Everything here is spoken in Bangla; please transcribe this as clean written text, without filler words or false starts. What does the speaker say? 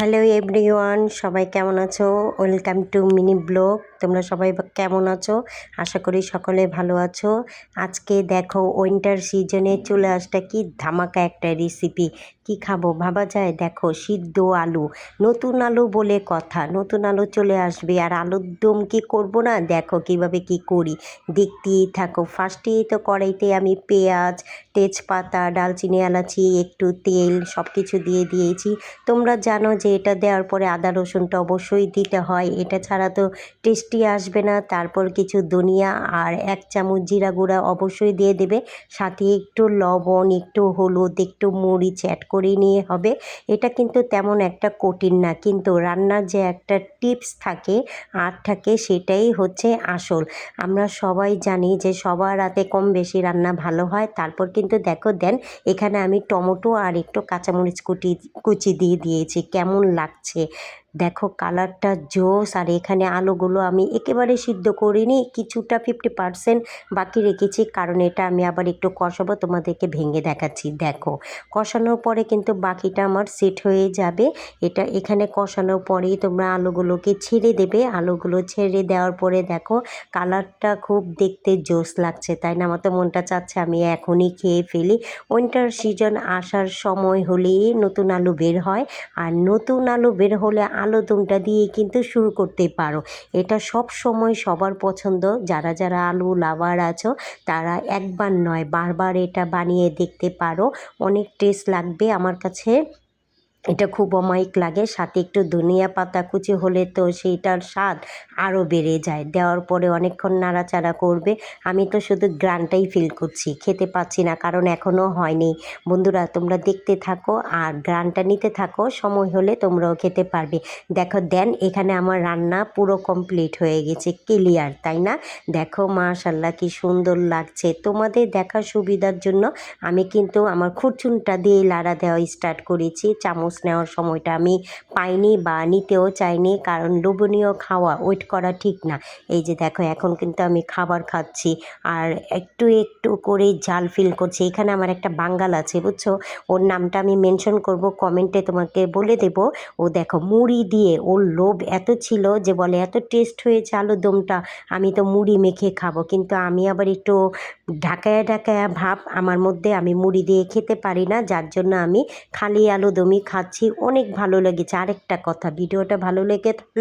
হ্যালো এভরিওয়ান, সবাই কেমন আছো? Welcome to mini blog. তোমরা সবাই কেমন আছো? আশা করি সকলে ভালো আছো। আজকে দেখো উইন্টার সিজনে চলে আসটা কি ধামাকা একটা রেসিপি। কি খাবো ভাবা যায়? দেখো সিদ্ধ আলু, নতুন আলু বলে কথা, নতুন আলু চলে আসবে আর আলুর দম কি করব না, দেখো কিভাবে কি করি, দেখতেই থাকো। ফার্স্টেই তো কড়াইতে আমি পেঁয়াজ, তেজপাতা, দারচিনি, এলাচি, একটু তেল সব কিছু দিয়ে দিয়েছি। তোমরা জানো যে এটা দেওয়ার পরে আদা রসুনটা অবশ্যই দিতে হয়, এটা ছাড়া তো টেস্টি আসবে না। তারপর কিছু ধনিয়া আর 1 চামচ জিরা গুঁড়া অবশ্যই দিয়ে দেবে, সাথে একটু লবণ, একটু হলুদ, একটু মরিচ অ্যাড করে নিয়ে হবে। এটা কিন্তু তেমন একটা কঠিন না, কিন্তু রান্নার যে একটা টিপস থাকে, আর্ট থাকে, সেটাই হচ্ছে আসল। আমরা সবাই জানি যে সবার রাতে কম বেশি রান্না ভালো হয়। তারপর কিন্তু দেখো দেন এখানে আমি টমেটো আর একটু কাঁচামরিচ কুচি দিয়ে দিয়েছি। কেমন লাগছে দেখো, কালারটা জোস। আর এখানে আলুগুলো আমি একেবারে সিদ্ধ করিনি, কিছুটা 50% বাকি রেখেছি, কারণ এটা আমি আবার একটু কষাবো, তোমাদেরকে ভেঙে দেখাচ্ছি। দেখো কষানোর পরে কিন্তু বাকিটা আমার সেট হয়ে যাবে। এটা এখানে কষানোর পরেই তোমরা আলুগুলোকে ছেড়ে দেবে। আলুগুলো ছেড়ে দেওয়ার পরে দেখো কালারটা খুব দেখতে জোস লাগছে, তাই না? আমার তো মনটা চাচ্ছে আমি এখনই খেয়ে ফেলি। উইন্টার সিজন আসার সময় হলেই নতুন আলু বের হয়, আর নতুন আলু বের হলে আলুদমটা দিয়ে কিন্তু শুরু করতে পারো। এটা সব সময় সবার পছন্দ। যারা যারা আলু লাভার আছো তারা একবার নয় বারবার এটা বানিয়ে দেখতে পারো। অনেক টেস্ট লাগবে আমার কাছে, এটা খুব অমায়িক লাগে। সাথে একটু ধনিয়া পাতা কুচি হলে তো সেইটার স্বাদ আরও বেড়ে যায়। দেওয়ার পরে অনেকক্ষণ নাড়াচাড়া করবে। আমি তো শুধু গ্রানটাই ফিল করছি, খেতে পাচ্ছি না, কারণ এখনও হয়নি। বন্ধুরা তোমরা দেখতে থাকো আর গ্রানটা নিতে থাকো, সময় হলে তোমরাও খেতে পারবে। দেখো দেন এখানে আমার রান্না পুরো কমপ্লিট হয়ে গেছে, ক্লিয়ার, তাই না? দেখো মাশাল্লাহ কি সুন্দর লাগছে। তোমাদের দেখার সুবিধার জন্য আমি কিন্তু আমার খুরচুনটা দিয়ে লাড়া দেওয়া স্টার্ট করেছি। চামচ নেওয়ার সময়টা আমি পাইনি বা নিতেও চাইনি, কারণ লোভনীয় খাওয়া ওয়েট করা ঠিক না। এই যে দেখো এখন কিন্তু আমি খাবার খাচ্ছি আর একটু একটু করে জাল ফিল করছি। এখানে আমার একটা বাঙ্গাল আছে বুঝছো, ওর নামটা আমি মেনশন করব, কমেন্টে তোমাকে বলে দেব। ও দেখো মুড়ি দিয়ে, ওর লোভ এত ছিল যে বলে এত টেস্ট হয়েছে আলুর দমটা, আমি তো মুড়ি মেখে খাবো। কিন্তু আমি আবার একটু ঢাকায়া ঢাকায়া ভাব আমার মধ্যে, আমি মুড়ি দিয়ে খেতে পারি না, যার জন্য আমি খালি আলুদমই খাচ্ছি। অনেক ভালো লেগেছে। আরেকটা কথা, ভিডিওটা ভালো লেগে থাকলে